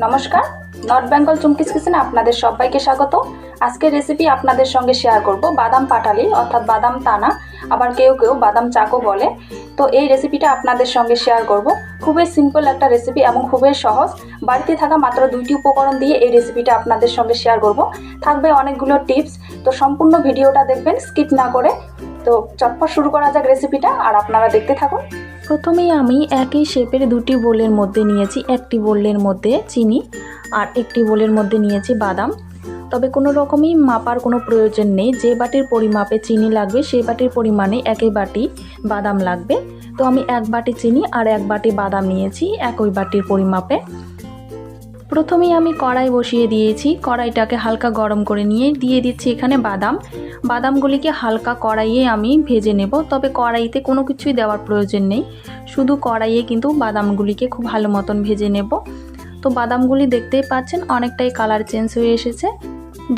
নমস্কার, নর্থ বেঙ্গল চুমকিস কিচেনে আপনাদের সবাইকে স্বাগত। আজকের রেসিপি আপনাদের সঙ্গে শেয়ার করব বাদাম পাটালি অর্থাৎ বাদাম তানা, আবার কেউ কেউ বাদাম চাকো বলে। তো এই রেসিপিটা আপনাদের সঙ্গে শেয়ার করব। খুবই সিম্পল একটা রেসিপি এবং খুবই সহজ। বাড়িতে থাকা মাত্র 2টি উপকরণ দিয়ে এই রেসিপিটা আপনাদের সঙ্গে শেয়ার করব। থাকবে অনেকগুলো টিপস, তো সম্পূর্ণ ভিডিওটা দেখবেন স্কিপ না করে। তো চটপট শুরু করা যাক রেসিপিটা, আর আপনারা দেখতে থাকুন। প্রথমেই আমি একই শেপের দুটি বোলের মধ্যে নিয়েছি, একটি বোলের মধ্যে চিনি আর একটি বোলের মধ্যে নিয়েছি বাদাম। তবে কোনো রকমই মাপার কোনো প্রয়োজন নেই, যে বাটির পরিমাপে চিনি লাগবে সেই বাটির পরিমাণে একই বাটি বাদাম লাগবে। তো আমি এক বাটি চিনি আর এক বাটি বাদাম নিয়েছি একই বাটির পরিমাপে। প্রথমেই আমি কড়াই বসিয়ে দিয়েছি, কড়াইটাকে হালকা গরম করে নিয়ে দিয়ে দিচ্ছি এখানে বাদামগুলিকে হালকা কড়াইয়ে আমি ভেজে নেব। তবে কড়াইতে কোনো কিছুই দেওয়ার প্রয়োজন নেই, শুধু কড়াইয়ে কিন্তু বাদামগুলিকে খুব ভালো মতন ভেজে নেব। তো বাদামগুলি দেখতেই পাচ্ছেন অনেকটাই কালার চেঞ্জ হয়ে এসেছে।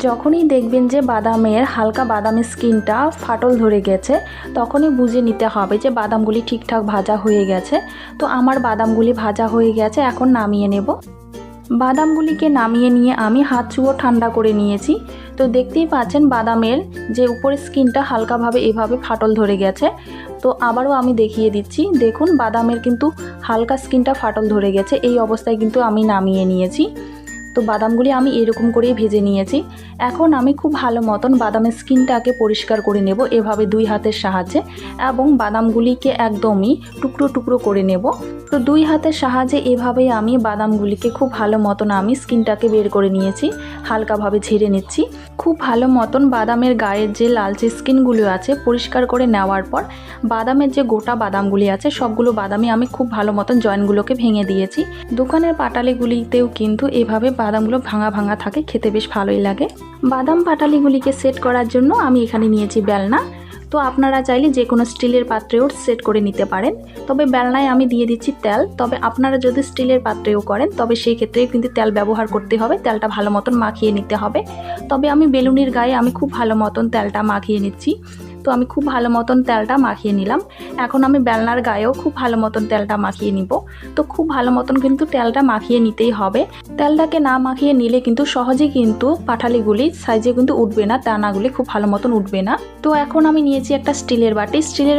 যখনই দেখবেন যে বাদামের হালকা বাদামের স্কিনটা ফাটল ধরে গেছে, তখনই বুঝে নিতে হবে যে বাদামগুলি ঠিকঠাক ভাজা হয়ে গেছে। তো আমার বাদামগুলি ভাজা হয়ে গেছে, এখন নামিয়ে নেব। বাদামগুলিকে নামিয়ে নিয়ে আমি হাত ছুঁয়ো ঠান্ডা করে নিয়েছি। তো দেখতেই পাচ্ছেন বাদামের যে উপরের স্কিনটা হালকাভাবে এভাবে ফাটল ধরে গেছে। তো আবারও আমি দেখিয়ে দিচ্ছি, দেখুন বাদামের কিন্তু হালকা স্কিনটা ফাটল ধরে গেছে। এই অবস্থায় কিন্তু আমি নামিয়ে নিয়েছি। তো বাদামগুলি আমি এরকম করেই ভেজে নিয়েছি। এখন আমি খুব ভালো মতন বাদামের স্কিনটাকে পরিষ্কার করে নেব এভাবে দুই হাতের সাহায্যে, এবং বাদামগুলিকে একদমই টুকরো টুকরো করে নেব। তো দুই হাতের সাহায্যে এভাবেই আমি বাদামগুলিকে খুব ভালো মতন আমি স্কিনটাকে বের করে নিয়েছি, হালকাভাবে ঝেড়ে নিচ্ছি। খুব ভালো মতন বাদামের গায়ের যে লালচে স্কিনগুলো আছে পরিষ্কার করে নেওয়ার পর বাদামের যে গোটা বাদামগুলি আছে সবগুলো বাদামই আমি খুব ভালো মতন জয়েন্টগুলোকে ভেঙে দিয়েছি। দোকানের পাটালিগুলিতেও কিন্তু এভাবে বাদামগুলো ভাঙা ভাঙা থাকে, খেতে বেশ ভালোই লাগে। বাদাম পাটালিগুলিকে সেট করার জন্য আমি এখানে নিয়েছি বেলনা। তো আপনারা চাইলে যে কোনো স্টিলের পাত্রেও সেট করে নিতে পারেন। তবে বেলনায় আমি দিয়ে দিচ্ছি তেল। তবে আপনারা যদি স্টিলের পাত্রেও করেন তবে সেই ক্ষেত্রেও কিন্তু তেল ব্যবহার করতে হবে, তেলটা ভালো মতন মাখিয়ে নিতে হবে। তবে আমি বেলুনির গায়ে আমি খুব ভালো মতন তেলটা মাখিয়ে নিচ্ছি। তো আমি খুব ভালো মতন তেলটা মাখিয়ে নিলাম। এখন আমি বেলনার গায়েও খুব ভালো মতন তেলটা মাখিয়ে নিব। তো খুব ভালো মতন কিন্তু তেলটা মাখিয়ে নিতেই হবে। তেলটাকে না মাখিয়ে নিলে কিন্তু সহজেই কিন্তু পাটালিগুলি সাইজে কিন্তু উঠবে না, দানাগুলি খুব ভালো মতন উঠবে না। তো এখন আমি নিয়েছি একটা স্টিলের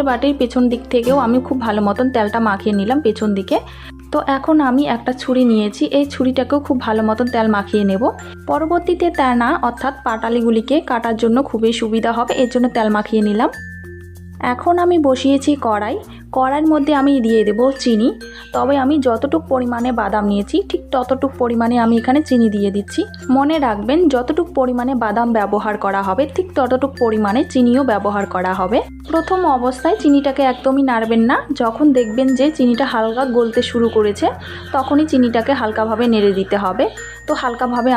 বাটির পেছন দিক থেকেও আমি খুব ভালো মতন তেলটা মাখিয়ে নিলাম পেছন দিকে। তো এখন আমি একটা ছুরি নিয়েছি, এই ছুরিটাকেও খুব ভালো মতন তেল মাখিয়ে নেব। পরবর্তীতে তেনা অর্থাৎ পাটালিগুলিকে কাটার জন্য খুবই সুবিধা হবে, এর জন্য তেল মাখিয়ে নিলাম। এখন আমি বসিয়েছি কড়াইয়ের মধ্যে আমি দিয়ে দেব চিনি। তবে আমি যতটুকু পরিমাণে বাদাম নিয়েছি ঠিক ততটুকু পরিমাণে আমি এখানে চিনি দিয়ে দিচ্ছি। মনে রাখবেন যতটুকু পরিমাণে বাদাম ব্যবহার করা হবে ঠিক ততটুকু পরিমাণে চিনিও ব্যবহার করা হবে। প্রথম অবস্থায় চিনিটাকে একদমই নাড়বেন না। যখন দেখবেন যে চিনিটা হালকা গলতে শুরু করেছে তখনই চিনিটাকে হালকাভাবে নেড়ে দিতে হবে। তো হালকাভাবে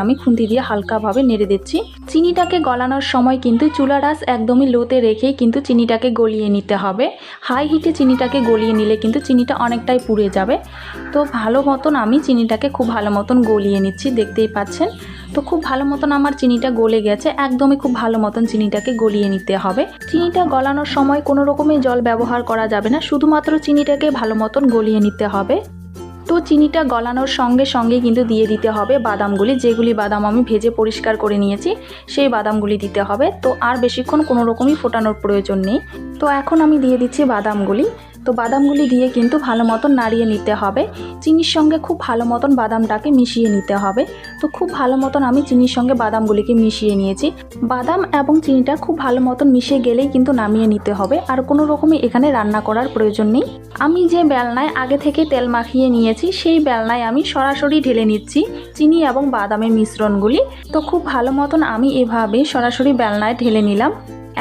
আমি খুন্তি দিয়ে হালকাভাবে নেড়ে দিচ্ছি। চিনিটাকে গলানোর সময় কিন্তু চুলার আঁচ একদমই লোতে রেখেই কিন্তু চিনিটাকে গলিয়ে নিতে হবে। হাই হিটে চিনিটাকে গলিয়ে নিলে কিন্তু চিনিটা অনেকটাই পুড়ে যাবে। তো ভালো মতন আমি চিনিটাকে খুব ভালো মতন গলিয়ে নিচ্ছি, দেখতেই পাচ্ছেন। তো খুব ভালো মতন আমার চিনিটা গলে গেছে, একদমই খুব ভালো মতন চিনিটাকে গলিয়ে নিতে হবে। চিনিটা গলানোর সময় কোনো রকমের জল ব্যবহার করা যাবে না, শুধুমাত্র চিনিটাকে ভালো মতন গলিয়ে নিতে হবে। তো চিনিটা গলানোর সঙ্গে সঙ্গে কিন্তু দিয়ে দিতে হবে বাদামগুলি, যেগুলি বাদাম আমি ভেজে পরিষ্কার করে নিয়েছি সেই বাদামগুলি দিতে হবে। তো আর বেশিক্ষণ কোনো রকমই ফোটানোর প্রয়োজন নেই। তো এখন আমি দিয়ে দিচ্ছি বাদামগুলি। তো বাদামগুলি দিয়ে কিন্তু ভালো মতন নাড়িয়ে নিতে হবে, চিনির সঙ্গে খুব ভালো মতন বাদামটাকে মিশিয়ে নিতে হবে। তো খুব ভালো মতন আমি চিনির সঙ্গে বাদামগুলিকে মিশিয়ে নিয়েছি। বাদাম এবং চিনিটা খুব ভালো মতন মিশে গেলেই কিন্তু নামিয়ে নিতে হবে, আর কোনো রকমই এখানে রান্না করার প্রয়োজন নেই। আমি যে বেলনায় আগে থেকে তেল মাখিয়ে নিয়েছি সেই বেলনায় আমি সরাসরি ঢেলে নিচ্ছি চিনি এবং বাদামের মিশ্রণগুলি। তো খুব ভালো মতন আমি এভাবে সরাসরি বেলনায় ঢেলে নিলাম।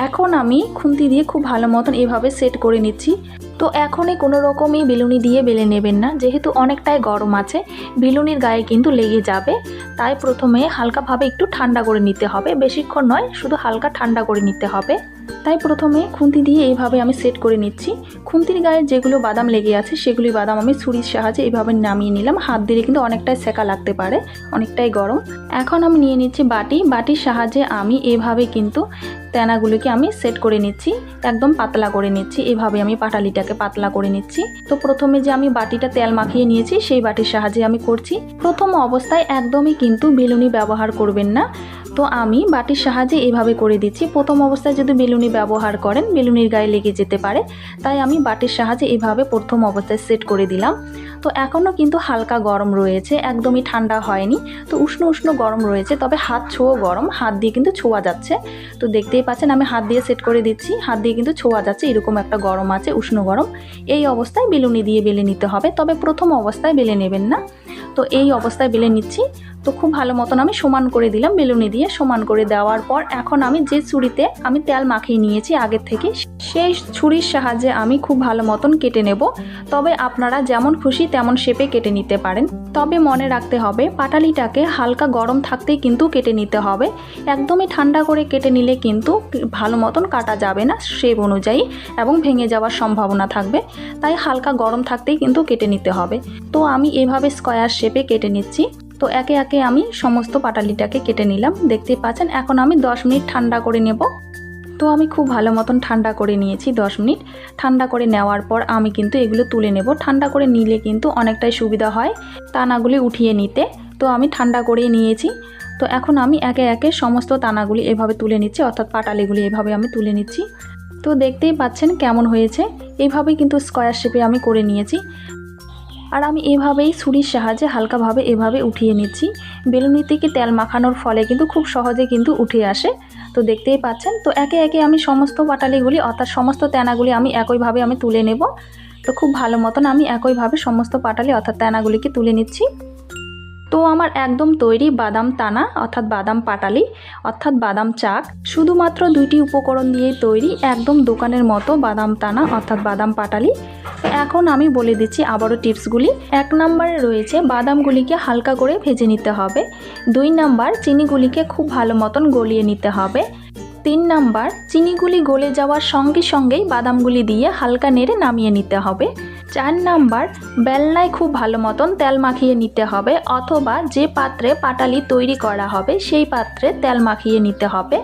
এখন আমি খুন্তি দিয়ে খুব ভালো মতন এভাবে সেট করে নিচ্ছি। তো এখনই কোনো রকমই বেলুনি দিয়ে বেলে নেবেন না, যেহেতু অনেকটাই গরম আছে, বেলুনির গায়ে কিন্তু লেগে যাবে। তাই প্রথমে হালকাভাবে একটু ঠান্ডা করে নিতে হবে, বেশিক্ষণ নয়, শুধু হালকা ঠান্ডা করে নিতে হবে। তাই প্রথমে খুন্তি দিয়ে এইভাবে আমি সেট করে নিচ্ছি। খুন্তির গায়ে যেগুলো বাদাম লেগে আছে সেগুলি বাদাম আমি ছুরির সাহায্যে এইভাবে নামিয়ে নিলাম। হাত দিলে কিন্তু অনেকটাই সেকা লাগতে পারে, অনেকটাই গরম। এখন আমি নিয়ে নিচ্ছি বাটির সাহায্যে আমি এভাবে কিন্তু তেনাগুলোকে আমি সেট করে নিচ্ছি, একদম পাতলা করে নিচ্ছি। এভাবে আমি পাটালিটাকে পাতলা করে নিচ্ছি। তো প্রথমে যে আমি বাটিটা তেল মাখিয়ে নিয়েছি সেই বাটির সাহায্যে আমি করছি। প্রথম অবস্থায় একদমই কিন্তু বেলুনি ব্যবহার করবেন না। তো আমি বাটির সাহায্যে এভাবে করে দিচ্ছি। প্রথম অবস্থায় যদি বেলুনি ব্যবহার করেন বেলুনির গায়ে লেগে যেতে পারে, তাই আমি বাটির সাহায্যে এভাবে প্রথম অবস্থায় সেট করে দিলাম। তো এখনও কিন্তু হালকা গরম রয়েছে, একদমই ঠান্ডা হয়নি। তো উষ্ণ উষ্ণ গরম রয়েছে, তবে হাত ছোঁয়া গরম, হাত দিয়ে কিন্তু ছোঁয়া যাচ্ছে। তো দেখতেই পাচ্ছেন আমি হাত দিয়ে সেট করে দিচ্ছি, হাত দিয়ে কিন্তু ছোঁয়া যাচ্ছে, এরকম একটা গরম আছে, উষ্ণ গরম। এই অবস্থায় বেলুনি দিয়ে বেলে নিতে হবে, তবে প্রথম অবস্থায় বেলে নেবেন না। তো এই অবস্থায় বেলে নিচ্ছি। তো খুব ভালো মতন আমি সমান করে দিলাম, বেলুনি দিয়ে সমান করে দেওয়ার পর এখন আমি যে ছুরিতে আমি তেল মাখিয়ে নিয়েছি আগের থেকে, সেই ছুরির সাহায্যে আমি খুব ভালো মতন কেটে নেব। তবে আপনারা যেমন খুশি তেমন শেপে কেটে নিতে পারেন। তবে মনে রাখতে হবে পাটালিটাকে হালকা গরম থাকতেই কিন্তু কেটে নিতে হবে। একদমই ঠান্ডা করে কেটে নিলে কিন্তু ভালো মতন কাটা যাবে না শেপ অনুযায়ী, এবং ভেঙে যাওয়ার সম্ভাবনা থাকবে। তাই হালকা গরম থাকতেই কিন্তু কেটে নিতে হবে। তো আমি এভাবে স্কয়ার শেপে কেটে নিচ্ছি। তো একে একে আমি সমস্ত পাটালিটাকে কেটে নিলাম, দেখতেই পাচ্ছেন। এখন আমি 10 মিনিট ঠান্ডা করে নেব। তো আমি খুব ভালো মতন ঠান্ডা করে নিয়েছি। 10 মিনিট ঠান্ডা করে নেওয়ার পর আমি কিন্তু এগুলো তুলে নেব। ঠান্ডা করে নিলে কিন্তু অনেকটাই সুবিধা হয় তানাগুলি উঠিয়ে নিতে। তো আমি ঠান্ডা করেই নিয়েছি। তো এখন আমি একে একে সমস্ত তানাগুলি এভাবে তুলে নিচ্ছি, অর্থাৎ পাটালিগুলি এভাবে আমি তুলে নিচ্ছি। তো দেখতেই পাচ্ছেন কেমন হয়েছে। এইভাবেই কিন্তু স্কয়ার শেপে আমি করে নিয়েছি। আর আমি এভাবেই ছুরির সাহায্যে হালকাভাবে এভাবে উঠিয়ে নিচ্ছি। বেলুনি থেকে তেল মাখানোর ফলে কিন্তু খুব সহজে কিন্তু উঠে আসে। তো দেখতেই পাচ্ছেন। তো একে একে আমি সমস্ত পাটালিগুলি অর্থাৎ সমস্ত তেনাগুলি আমি একইভাবে আমি তুলে নেব। তো খুব ভালো মতন আমি একইভাবে সমস্ত পাটালি অর্থাৎ তেনাগুলিকে তুলে নিচ্ছি। তো আমার একদম তৈরি বাদাম তানা অর্থাৎ বাদাম পাটালি অর্থাৎ বাদাম চাক, শুধুমাত্র 2টি উপকরণ দিয়েই তৈরি, একদম দোকানের মতো বাদাম তানা অর্থাৎ বাদাম পাটালি। এখন আমি বলে দিচ্ছি আবারও টিপসগুলি। 1 নম্বরে রয়েছে বাদামগুলিকে হালকা করে ভেজে নিতে হবে। 2 নম্বর চিনিগুলিকে খুব ভালো মতন গলিয়ে নিতে হবে। 3 নম্বর চিনিগুলি গলে যাওয়ার সঙ্গে সঙ্গেই বাদামগুলি দিয়ে হালকা নেড়ে নামিয়ে নিতে হবে। 4 নম্বর বেলনায় খুব ভালো মতন তেল মাখিয়ে নিতে হবে, অথবা যে পাত্রে পাটালি তৈরি করা হবে সেই পাত্রে তেল মাখিয়ে নিতে হবে।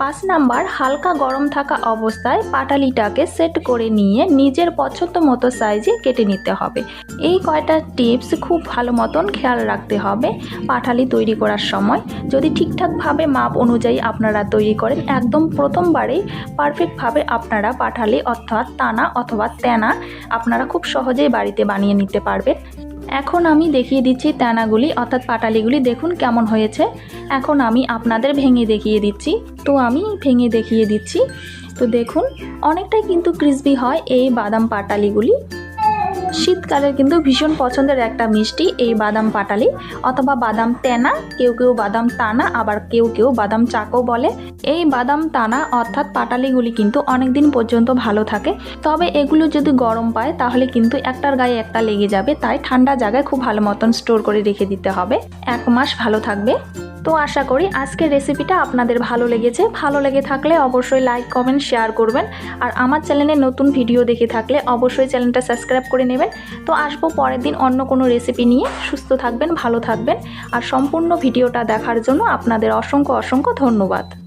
5 নম্বর হালকা গরম থাকা অবস্থায় পাটালিটাকে সেট করে নিয়ে নিজের পছন্দ মতো সাইজে কেটে নিতে হবে। এই কয়টা টিপস খুব ভালো মতন খেয়াল রাখতে হবে পাটালি তৈরি করার সময়। যদি ঠিকঠাকভাবে মাপ অনুযায়ী আপনারা তৈরি করেন, একদম প্রথমবারেই পারফেক্টভাবে আপনারা পাটালি অর্থাৎ তানা অথবা তেনা আপনারা খুব সহজেই বাড়িতে বানিয়ে নিতে পারবেন। এখন আমি দেখিয়ে দিচ্ছি তেনাগুলি অর্থাৎ পাটালিগুলি, দেখুন কেমন হয়েছে। এখন আমি আপনাদের ভেঙে দেখিয়ে দিচ্ছি। তো আমি ভেঙে দেখিয়ে দিচ্ছি। তো দেখুন অনেকটাই কিন্তু ক্রিসপি হয় এই বাদাম পাটালিগুলি। শীতকালের কিন্তু ভীষণ পছন্দের একটা মিষ্টি এই বাদাম পাটালি অথবা বাদাম তেনা, কেউ কেউ বাদাম তানা, আবার কেউ কেউ বাদাম চাকও বলে। এই বাদাম তানা অর্থাৎ পাটালিগুলি কিন্তু অনেক দিন পর্যন্ত ভালো থাকে। তবে এগুলো যদি গরম পায় তাহলে কিন্তু একটার গায়ে একটা লেগে যাবে, তাই ঠান্ডা জায়গায় খুব ভালো মতন স্টোর করে রেখে দিতে হবে, 1 মাস ভালো থাকবে। তো আশা করি আজকের রেসিপিটা আপনাদের ভালো লেগেছে। ভালো লেগে থাকলে অবশ্যই লাইক কমেন্ট শেয়ার করবেন। আর আমার চ্যানেলে নতুন ভিডিও দেখে থাকলে অবশ্যই চ্যানেলটা সাবস্ক্রাইব করে নেবেন। তো আসবো পরের দিন অন্য কোনো রেসিপি নিয়ে। সুস্থ থাকবেন, ভালো থাকবেন। আর সম্পূর্ণ ভিডিওটা দেখার জন্য আপনাদের অসংখ্য অসংখ্য ধন্যবাদ।